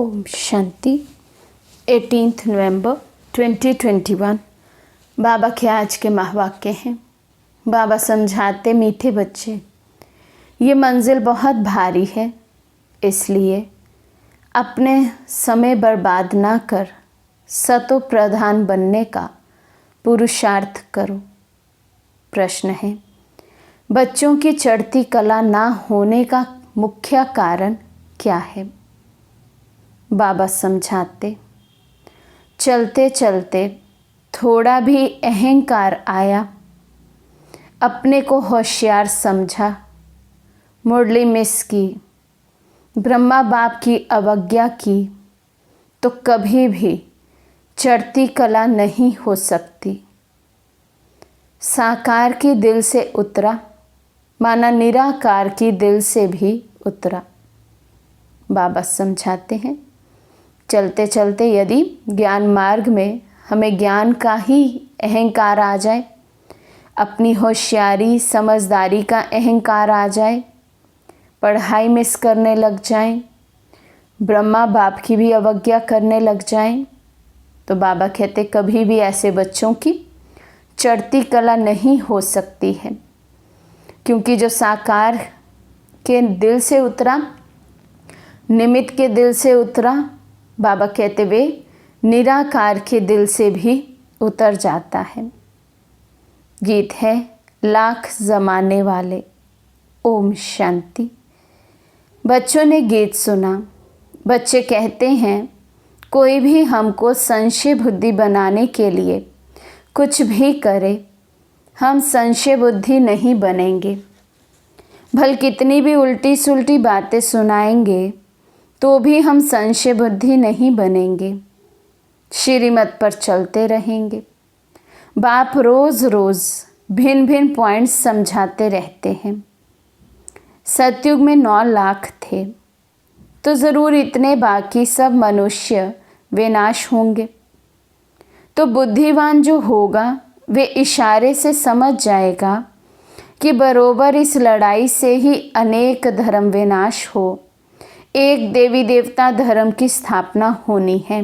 ओम शांति। 18 नवंबर 2021 बाबा के आज के महावाक्य हैं। बाबा समझाते, मीठे बच्चे, ये मंजिल बहुत भारी है, इसलिए अपने समय बर्बाद ना कर सतो प्रधान बनने का पुरुषार्थ करो। प्रश्न है, बच्चों की चढ़ती कला ना होने का मुख्य कारण क्या है? बाबा समझाते, चलते चलते थोड़ा भी अहंकार आया, अपने को होशियार समझा, मुरली मिस की, ब्रह्मा बाप की अवज्ञा की, तो कभी भी चढ़ती कला नहीं हो सकती। साकार की दिल से उतरा माना निराकार की दिल से भी उतरा। बाबा समझाते हैं, चलते चलते यदि ज्ञान मार्ग में हमें ज्ञान का ही अहंकार आ जाए, अपनी होशियारी समझदारी का अहंकार आ जाए, पढ़ाई मिस करने लग जाएं, ब्रह्मा बाप की भी अवज्ञा करने लग जाएं, तो बाबा कहते कभी भी ऐसे बच्चों की चढ़ती कला नहीं हो सकती है। क्योंकि जो साकार के दिल से उतरा, निमित्त के दिल से उतरा, बाबा कहते वे निराकार के दिल से भी उतर जाता है। गीत है लाख जमाने वाले। ओम शांति। बच्चों ने गीत सुना। बच्चे कहते हैं, कोई भी हमको संशय बुद्धि बनाने के लिए कुछ भी करे, हम संशय बुद्धि नहीं बनेंगे। भल कितनी भी उल्टी सुल्टी बातें सुनाएंगे तो भी हम संशय बुद्धि नहीं बनेंगे, श्रीमत पर चलते रहेंगे। बाप रोज़ रोज़ भिन्न भिन्न पॉइंट्स समझाते रहते हैं। सतयुग में 9 लाख थे, तो ज़रूर इतने बाकी सब मनुष्य विनाश होंगे। तो बुद्धिवान जो होगा वे इशारे से समझ जाएगा कि बरोबर इस लड़ाई से ही अनेक धर्म विनाश हो, एक देवी देवता धर्म की स्थापना होनी है।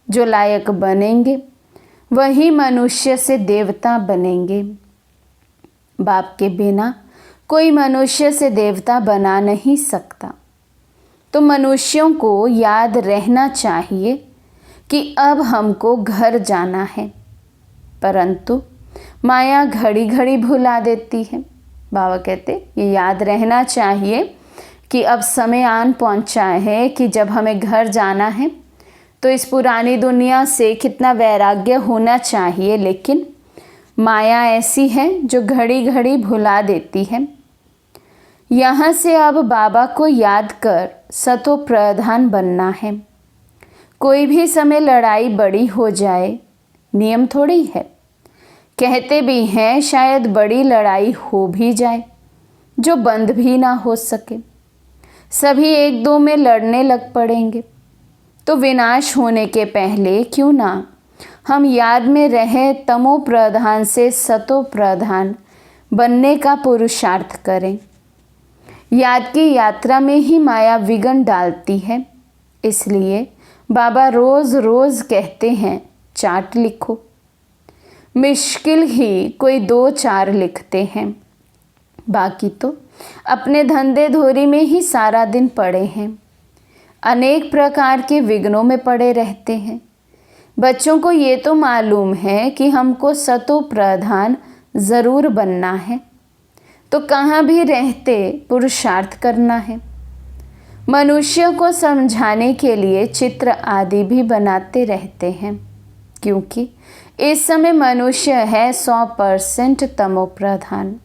जो लायक बनेंगे वही मनुष्य से देवता बनेंगे। बाप के बिना कोई मनुष्य से देवता बना नहीं सकता। तो मनुष्यों को याद रहना चाहिए कि अब हमको घर जाना है, परंतु माया घड़ी घड़ी भुला देती है। बाबा कहते ये याद रहना चाहिए कि अब समय आन पहुंचा है कि जब हमें घर जाना है, तो इस पुरानी दुनिया से कितना वैराग्य होना चाहिए, लेकिन माया ऐसी है जो घड़ी घड़ी भुला देती है। यहाँ से अब बाबा को याद कर सतो प्रधान बनना है। कोई भी समय लड़ाई बड़ी हो जाए, नियम थोड़ी है। कहते भी हैं शायद बड़ी लड़ाई हो भी जाए जो बंद भी ना हो सके, सभी एक दो में लड़ने लग पड़ेंगे। तो विनाश होने के पहले क्यों ना हम याद में रहे तमो प्रधान से सतो प्रधान बनने का पुरुषार्थ करें। याद की यात्रा में ही माया विघ्न डालती है, इसलिए बाबा रोज़ रोज़ कहते हैं चार्ट लिखो। मुश्किल ही कोई 2-4 लिखते हैं, बाकी तो अपने धंधे धोरी में ही सारा दिन पड़े हैं, अनेक प्रकार के विघ्नों में पड़े रहते हैं। बच्चों को ये तो मालूम है कि हमको सतो प्रधान ज़रूर बनना है, तो कहाँ भी रहते पुरुषार्थ करना है। मनुष्य को समझाने के लिए चित्र आदि भी बनाते रहते हैं, क्योंकि इस समय मनुष्य है 100% तमो प्रधान।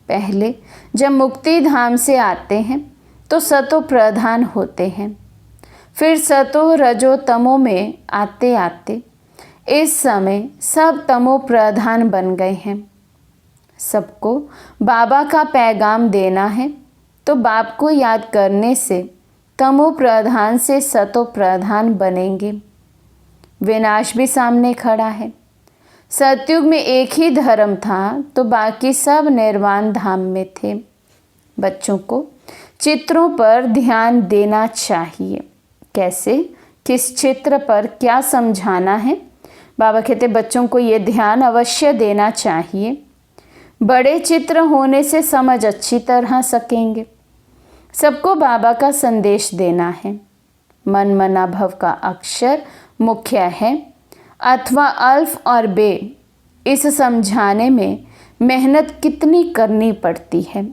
पहले जब मुक्ति धाम से आते हैं तो सतो प्रधान होते हैं, फिर सतो रजो तमो में आते आते इस समय सब तमो प्रधान बन गए हैं। सबको बाबा का पैगाम देना है, तो बाप को याद करने से तमो प्रधान से सतो प्रधान बनेंगे। विनाश भी सामने खड़ा है। सतयुग में एक ही धर्म था, तो बाकी सब निर्वाण धाम में थे। बच्चों को चित्रों पर ध्यान देना चाहिए, कैसे, किस चित्र पर क्या समझाना है। बाबा कहते बच्चों को ये ध्यान अवश्य देना चाहिए। बड़े चित्र होने से समझ अच्छी तरह सकेंगे। सबको बाबा का संदेश देना है। मन मना भव का अक्षर मुख्य है अथवा अल्फ और बे, इस समझाने में मेहनत कितनी करनी पड़ती है।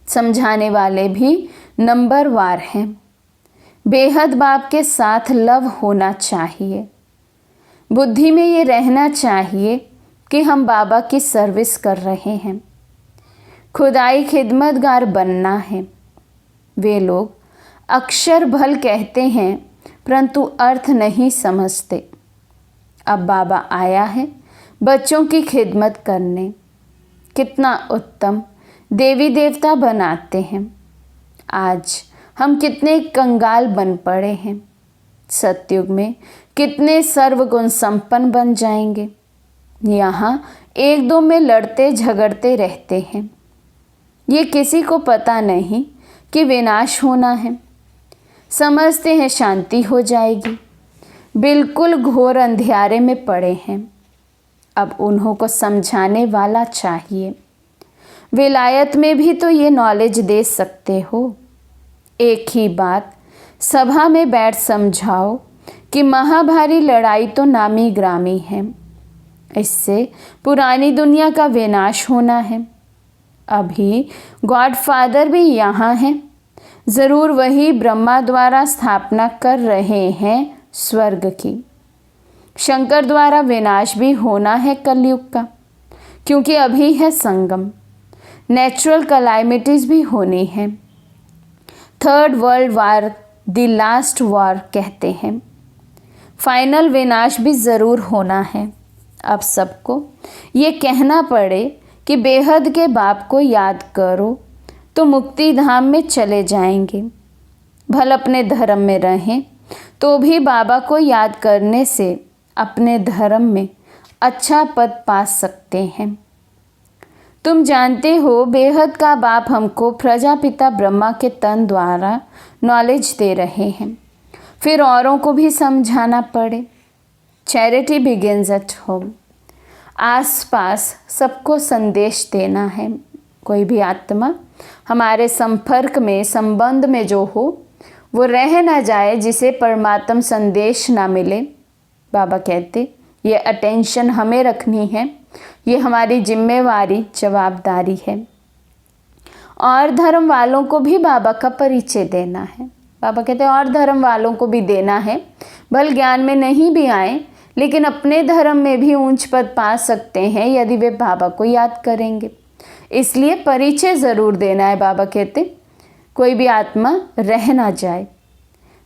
समझाने वाले भी नंबरवार हैं। बेहद बाप के साथ लव होना चाहिए। बुद्धि में ये रहना चाहिए कि हम बाबा की सर्विस कर रहे हैं। खुदाई खिदमतगार बनना है। वे लोग अक्षर भल कहते हैं परंतु अर्थ नहीं समझते। अब बाबा आया है बच्चों की खिदमत करने। कितना उत्तम देवी देवता बनाते हैं। आज हम कितने कंगाल बन पड़े हैं। सतयुग में कितने सर्वगुण संपन्न बन जाएंगे। यहाँ एक दो में लड़ते झगड़ते रहते हैं। ये किसी को पता नहीं कि विनाश होना है। समझते हैं शांति हो जाएगी। बिल्कुल घोर अंधियारे में पड़े हैं। अब उन्हों को समझाने वाला चाहिए। विलायत में भी तो ये नॉलेज दे सकते हो। एक ही बात सभा में बैठ समझाओ कि महाभारी लड़ाई तो नामी ग्रामी है। इससे पुरानी दुनिया का विनाश होना है। अभी गॉडफादर भी यहाँ हैं। ज़रूर वही ब्रह्मा द्वारा स्थापना कर रहे हैं स्वर्ग की। शंकर द्वारा विनाश भी होना है कलयुग का, क्योंकि अभी है संगम। नेचुरल कैलामिटीज़ भी होनी है। Third world war the last war कहते हैं। फाइनल विनाश भी ज़रूर होना है। अब सबको ये कहना पड़े कि बेहद के बाप को याद करो तो मुक्ति धाम में चले जाएंगे। भल अपने धर्म में रहें तो भी बाबा को याद करने से अपने धर्म में अच्छा पद पा सकते हैं। तुम जानते हो बेहद का बाप हमको प्रजापिता ब्रह्मा के तन द्वारा नॉलेज दे रहे हैं। फिर औरों को भी समझाना पड़े। Charity begins at home. आसपास सबको संदेश देना है। कोई भी आत्मा हमारे संपर्क में संबंध में जो हो वो रह ना जाए जिसे परमात्म संदेश ना मिले। बाबा कहते ये अटेंशन हमें रखनी है। ये हमारी जिम्मेवारी जवाबदारी है। और धर्म वालों को भी बाबा का परिचय देना है। बाबा कहते हैं और धर्म वालों को भी देना है। भल ज्ञान में नहीं भी आए लेकिन अपने धर्म में भी ऊंच पद पा सकते हैं यदि वे बाबा को याद करेंगे। इसलिए परिचय ज़रूर देना है। बाबा कहते कोई भी आत्मा रह ना जाए।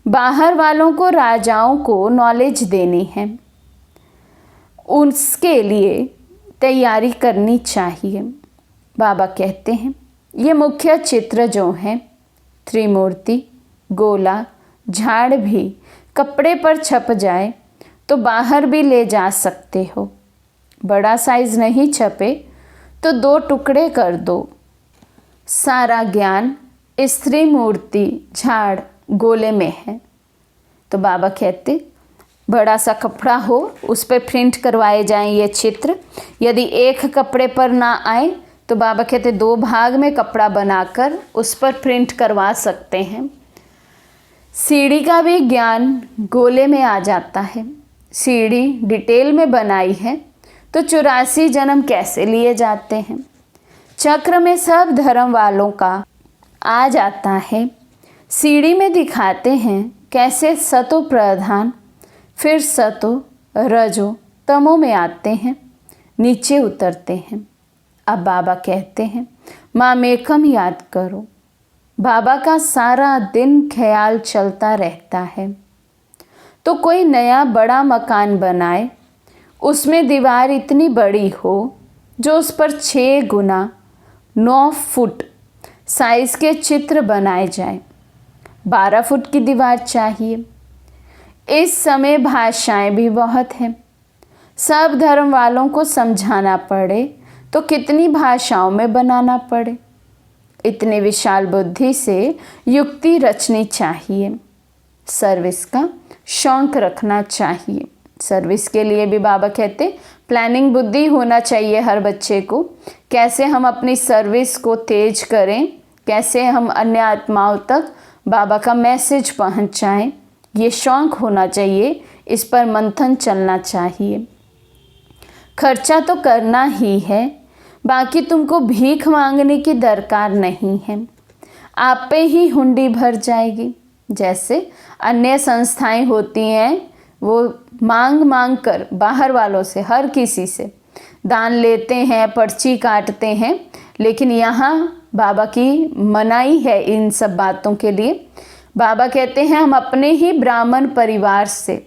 बाहर वालों को, राजाओं को नॉलेज देनी है। उसके लिए तैयारी करनी चाहिए। बाबा कहते हैं ये मुख्य चित्र जो हैं त्रिमूर्ति, गोला, झाड़ भी कपड़े पर छप जाए तो बाहर भी ले जा सकते हो। बड़ा साइज नहीं छपे तो 2 टुकड़े कर दो। सारा ज्ञान स्त्री मूर्ति, झाड़, गोले में है। तो बाबा कहते बड़ा सा कपड़ा हो उस पर प्रिंट करवाए जाएं ये चित्र। यदि एक कपड़े पर ना आए तो बाबा कहते 2 भाग में कपड़ा बनाकर उस पर प्रिंट करवा सकते हैं। सीढ़ी का भी ज्ञान गोले में आ जाता है। सीढ़ी डिटेल में बनाई है तो 84 जन्म कैसे लिए जाते हैं। चक्र में सब धर्म वालों का आ जाता है। सीढ़ी में दिखाते हैं कैसे सतो प्रधान, फिर सतो, रजो, तमो में आते हैं, नीचे उतरते हैं। अब बाबा कहते हैं माँ मेकम याद करो। बाबा का सारा दिन ख्याल चलता रहता है। तो कोई नया बड़ा मकान बनाए, उसमें दीवार इतनी बड़ी हो जो उस पर 6 गुना 9 फुट साइज़ के चित्र बनाए जाए। 12 फुट की दीवार चाहिए। इस समय भाषाएं भी बहुत हैं। सब धर्म वालों को समझाना पड़े तो कितनी भाषाओं में बनाना पड़े। इतने विशाल बुद्धि से युक्ति रचनी चाहिए। सर्विस का शौक रखना चाहिए। सर्विस के लिए भी बाबा कहते प्लानिंग बुद्धि होना चाहिए हर बच्चे को। कैसे हम अपनी सर्विस को तेज करें, कैसे हम अन्य आत्माओं तक बाबा का मैसेज पहुंचाएं, ये शौक होना चाहिए। इस पर मंथन चलना चाहिए। खर्चा तो करना ही है, बाकी तुमको भीख मांगने की दरकार नहीं है। आप पे ही हुंडी भर जाएगी। जैसे अन्य संस्थाएं होती हैं, वो मांग मांग कर बाहर वालों से, हर किसी से दान लेते हैं, पर्ची काटते हैं। लेकिन यहाँ बाबा की मनाही है इन सब बातों के लिए। बाबा कहते हैं हम अपने ही ब्राह्मण परिवार से,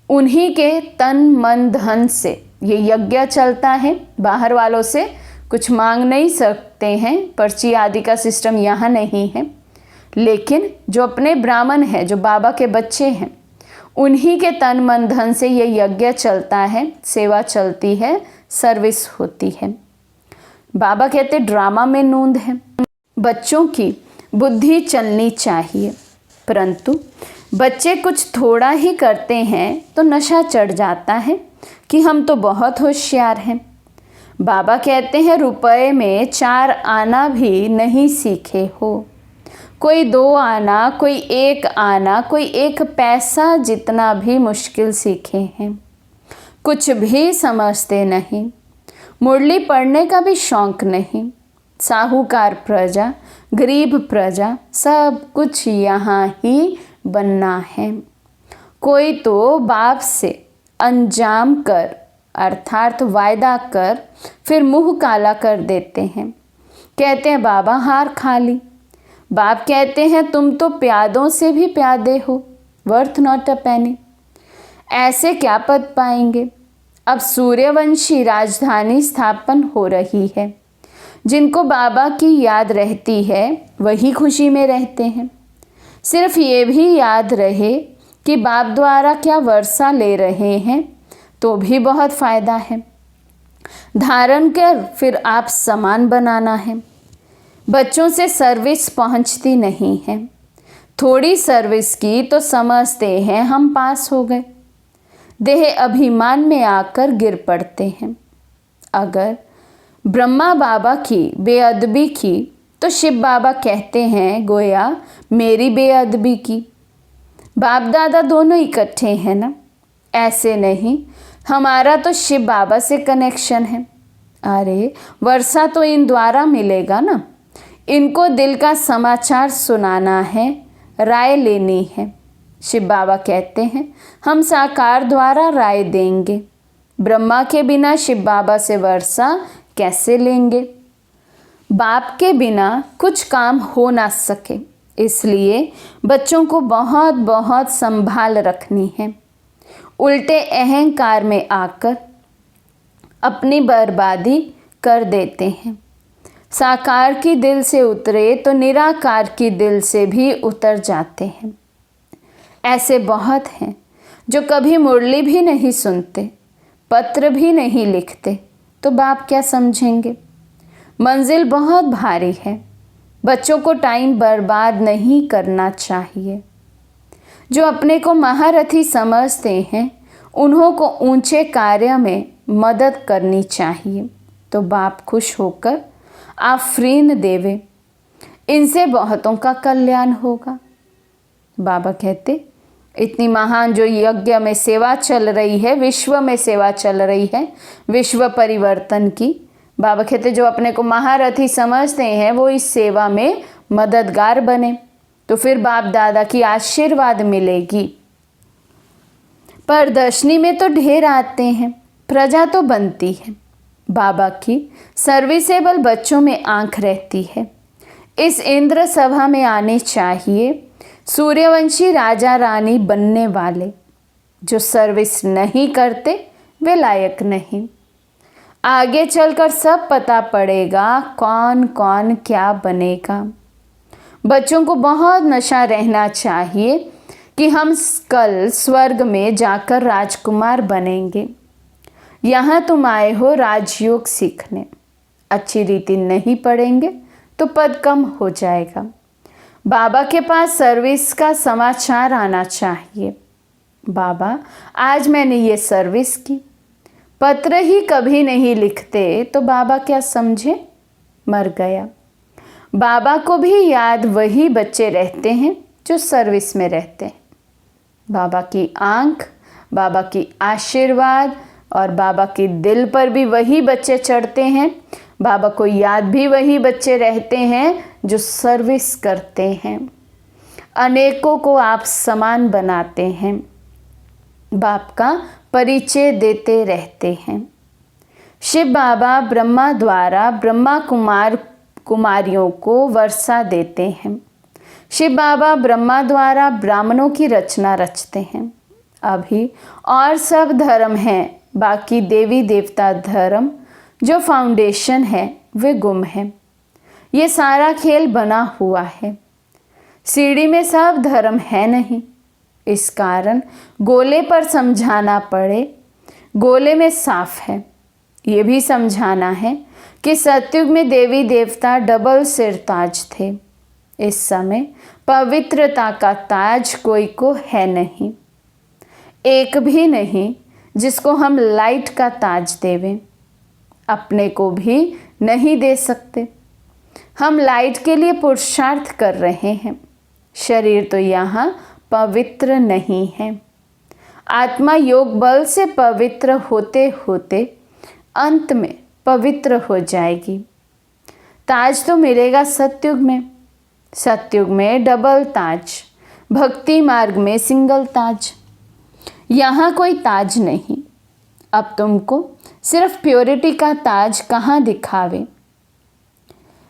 उन्हीं के तन मन धन से ये यज्ञ चलता है। बाहर वालों से कुछ मांग नहीं सकते हैं, पर्ची आदि का सिस्टम यहाँ नहीं है। लेकिन जो अपने ब्राह्मण हैं, जो बाबा के बच्चे हैं, उन्हीं के तन मन धन से ये यज्ञ चलता है, सेवा चलती है, सर्विस होती है। बाबा कहते ड्रामा में नूंद है। बच्चों की बुद्धि चलनी चाहिए, परंतु बच्चे कुछ थोड़ा ही करते हैं तो नशा चढ़ जाता है कि हम तो बहुत होशियार हैं। बाबा कहते हैं रुपए में 4 आना भी नहीं सीखे हो। कोई 2 आना, कोई 1 आना, कोई 1 पैसा जितना भी मुश्किल सीखे हैं। कुछ भी समझते नहीं, मुरली पढ़ने का भी शौक नहीं। साहूकार प्रजा, गरीब प्रजा, सब कुछ यहाँ ही बनना है। कोई तो बाप से अंजाम कर अर्थात वायदा कर फिर मुंह काला कर देते हैं। कहते हैं बाबा हार खा ली। बाप कहते हैं तुम तो प्यादों से भी प्यादे हो, वर्थ नॉट अ पेनी। ऐसे क्या पद पाएंगे। अब सूर्यवंशी राजधानी स्थापन हो रही है। जिनको बाबा की याद रहती है वही खुशी में रहते हैं। सिर्फ ये भी याद रहे कि बाप द्वारा क्या वर्षा ले रहे हैं तो भी बहुत फ़ायदा है। धारण कर फिर आप सामान बनाना है। बच्चों से सर्विस पहुंचती नहीं है। थोड़ी सर्विस की तो समझते हैं हम पास हो गए। देह अभिमान में आकर गिर पड़ते हैं। अगर ब्रह्मा बाबा की बेअदबी की तो शिव बाबा कहते हैं गोया मेरी बेअदबी की। बाप दादा दोनों इकट्ठे हैं ना, ऐसे नहीं। हमारा तो शिव बाबा से कनेक्शन है। अरे वर्षा तो इन द्वारा मिलेगा ना। इनको दिल का समाचार सुनाना है, राय लेनी है। शिव बाबा कहते हैं हम साकार द्वारा राय देंगे। ब्रह्मा के बिना शिव बाबा से वर्षा कैसे लेंगे। बाप के बिना कुछ काम हो ना सके, इसलिए बच्चों को बहुत बहुत संभाल रखनी है। उल्टे अहंकार में आकर अपनी बर्बादी कर देते हैं। साकार की दिल से उतरे तो निराकार की दिल से भी उतर जाते हैं। ऐसे बहुत हैं जो कभी मुरली भी नहीं सुनते, पत्र भी नहीं लिखते, तो बाप क्या समझेंगे। मंजिल बहुत भारी है। बच्चों को टाइम बर्बाद नहीं करना चाहिए। जो अपने को महारथी समझते हैं उन्हों को ऊंचे कार्य में मदद करनी चाहिए, तो बाप खुश होकर आफरीन देवे। इनसे बहुतों का कल्याण होगा। बाबा कहते इतनी महान जो यज्ञ में सेवा चल रही है, विश्व में सेवा चल रही है, विश्व परिवर्तन की, बाबा कहते जो अपने को महारथी समझते हैं वो इस सेवा में मददगार बने, तो फिर बाप दादा की आशीर्वाद मिलेगी। प्रदर्शनी में तो ढेर आते हैं, प्रजा तो बनती है। बाबा की सर्विसेबल बच्चों में आंख रहती है। इस इंद्र सभा में आने चाहिए सूर्यवंशी राजा रानी बनने वाले। जो सर्विस नहीं करते वे लायक नहीं। आगे चलकर सब पता पड़ेगा कौन कौन क्या बनेगा। बच्चों को बहुत नशा रहना चाहिए कि हम कल स्वर्ग में जाकर राजकुमार बनेंगे। यहाँ तुम आए हो राजयोग सीखने। अच्छी रीति नहीं पढ़ेंगे तो पद कम हो जाएगा। बाबा के पास सर्विस का समाचार आना चाहिए। बाबा, आज मैंने ये सर्विस की। पत्र ही कभी नहीं लिखते तो बाबा क्या समझे, मर गया। बाबा को भी याद वही बच्चे रहते हैं जो सर्विस में रहते हैं। बाबा की आंख, बाबा की आशीर्वाद और बाबा के दिल पर भी वही बच्चे चढ़ते हैं। बाबा को याद भी वही बच्चे रहते हैं जो सर्विस करते हैं। अनेकों को आप समान बनाते हैं, बाप का परिचय देते रहते हैं। शिव बाबा ब्रह्मा द्वारा ब्रह्मा कुमारियों को वर्षा देते हैं। शिव बाबा ब्रह्मा द्वारा ब्राह्मणों की रचना रचते हैं। अभी और सब धर्म हैं, बाकी देवी देवता धर्म जो फाउंडेशन है वे गुम है। ये सारा खेल बना हुआ है। सीढ़ी में सब धर्म है नहीं, इस कारण गोले पर समझाना पड़े। गोले में साफ है। ये भी समझाना है कि सतयुग में देवी देवता डबल सिर ताज थे। इस समय पवित्रता का ताज कोई को है नहीं, एक भी नहीं जिसको हम लाइट का ताज देवें। अपने को भी नहीं दे सकते। हम लाइट के लिए पुरुषार्थ कर रहे हैं। शरीर तो यहाँ पवित्र नहीं है। आत्मा योग बल से पवित्र होते होते अंत में पवित्र हो जाएगी। ताज तो मिलेगा सतयुग में। सतयुग में डबल ताज, भक्ति मार्ग में सिंगल ताज। यहाँ कोई ताज नहीं। अब तुमको सिर्फ प्योरिटी का ताज कहाँ दिखावे,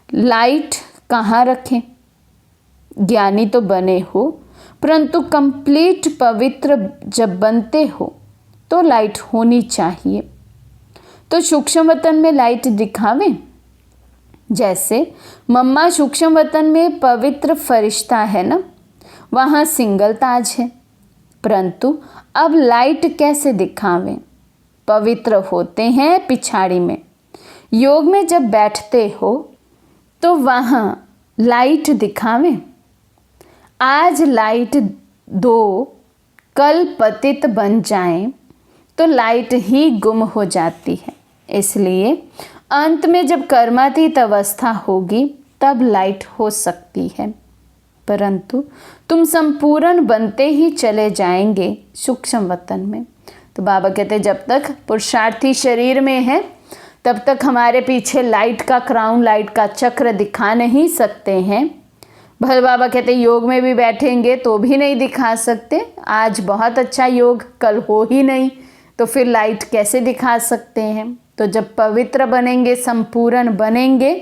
लाइट कहाँ रखें। ज्ञानी तो बने हो, परंतु कंप्लीट पवित्र जब बनते हो तो लाइट होनी चाहिए। तो सूक्ष्म वतन में लाइट दिखावें। जैसे मम्मा सूक्ष्म वतन में पवित्र फरिश्ता है ना, वहाँ सिंगल ताज है, परंतु अब लाइट कैसे दिखावें। पवित्र होते हैं पिछाड़ी में। योग में जब बैठते हो तो वहाँ लाइट दिखावें। आज लाइट दो, कल पतित बन जाएं तो लाइट ही गुम हो जाती है। इसलिए अंत में जब कर्मातीत अवस्था होगी तब लाइट हो सकती है, परंतु तुम संपूर्ण बनते ही चले जाएंगे सूक्ष्म वतन में। तो बाबा कहते जब तक पुरुषार्थी शरीर में है तब तक हमारे पीछे लाइट का क्राउन, लाइट का चक्र दिखा नहीं सकते हैं। भले बाबा कहते योग में भी बैठेंगे तो भी नहीं दिखा सकते। आज बहुत अच्छा योग, कल हो ही नहीं, तो फिर लाइट कैसे दिखा सकते हैं। तो जब पवित्र बनेंगे, संपूर्ण बनेंगे,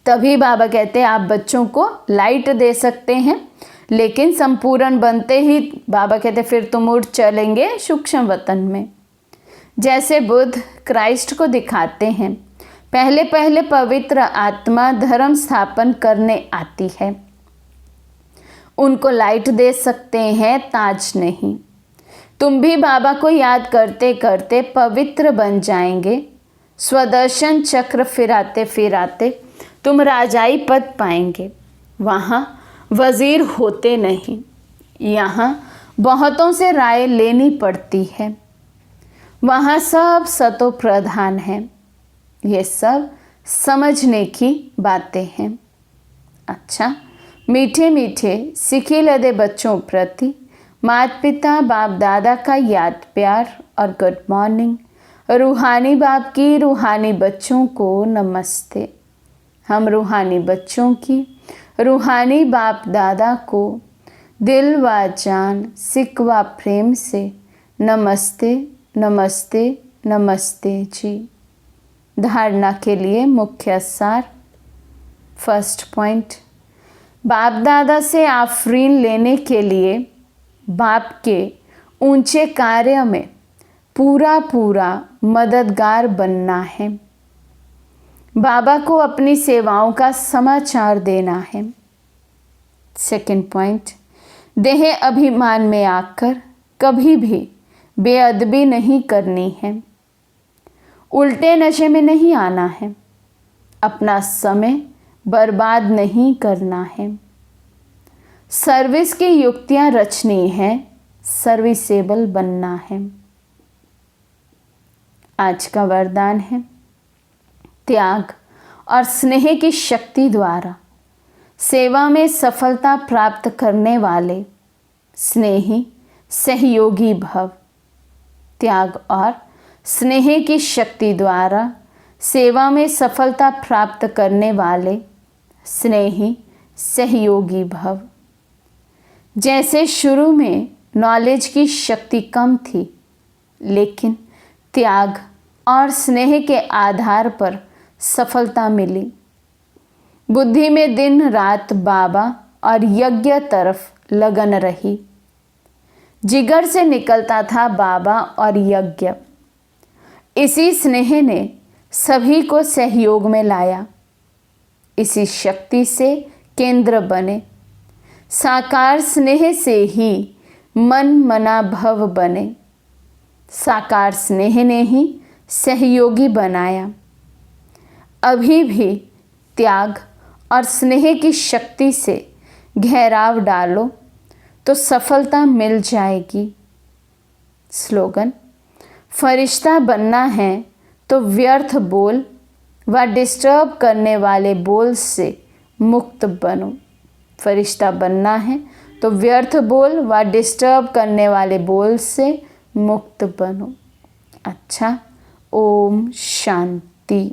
तभी बाबा कहते हैं आप बच्चों को लाइट दे सकते हैं। लेकिन संपूर्ण बनते ही बाबा कहते फिर तुम उड़ चलेंगे सूक्ष्म वतन में। जैसे बुद्ध क्राइस्ट को दिखाते हैं, पहले पहले पवित्र आत्मा धर्म स्थापन करने आती है, उनको लाइट दे सकते हैं, ताज नहीं। तुम भी बाबा को याद करते करते पवित्र बन जाएंगे। स्वदर्शन चक्र फिराते फिराते तुम राजाई पद पाएंगे। वहाँ वजीर होते नहीं, यहाँ बहुतों से राय लेनी पड़ती है। वहाँ सब सतो प्रधान हैं। ये सब समझने की बातें हैं। अच्छा, मीठे मीठे सिखे लदे बच्चों प्रति माता पिता बाप दादा का याद प्यार और गुड मॉर्निंग। रूहानी बाप की रूहानी बच्चों को नमस्ते। हम रूहानी बच्चों की रूहानी बाप दादा को दिल व जान सिक व प्रेम से नमस्ते नमस्ते नमस्ते जी। धारणा के लिए मुख्य सार। फर्स्ट पॉइंट, बाप दादा से आफरीन लेने के लिए बाप के ऊंचे कार्य में पूरा पूरा मददगार बनना है। बाबा को अपनी सेवाओं का समाचार देना है। सेकंड पॉइंट, देह अभिमान में आकर कभी भी बेअदबी नहीं करनी है। उल्टे नशे में नहीं आना है। अपना समय बर्बाद नहीं करना है। सर्विस की युक्तियां रचनी है, सर्विसेबल बनना है। आज का वरदान है, त्याग और स्नेह की शक्ति द्वारा सेवा में सफलता प्राप्त करने वाले स्नेही सहयोगी भव। त्याग और स्नेह की शक्ति द्वारा सेवा में सफलता प्राप्त करने वाले स्नेही सहयोगी भव। जैसे शुरू में नॉलेज की शक्ति कम थी, लेकिन त्याग और स्नेह के आधार पर सफलता मिली। बुद्धि में दिन रात बाबा और यज्ञ तरफ लगन रही। जिगर से निकलता था बाबा और यज्ञ। इसी स्नेह ने सभी को सहयोग में लाया। इसी शक्ति से केंद्र बने। साकार स्नेह से ही मन मना भव बने। साकार स्नेह ने ही सहयोगी बनाया। अभी भी त्याग और स्नेह की शक्ति से गहराव डालो तो सफलता मिल जाएगी। स्लोगन, फरिश्ता बनना है तो व्यर्थ बोल व डिस्टर्ब करने वाले बोल से मुक्त बनो। फरिश्ता बनना है तो व्यर्थ बोल व डिस्टर्ब करने वाले बोल से मुक्त बनो। अच्छा, ओम शांति।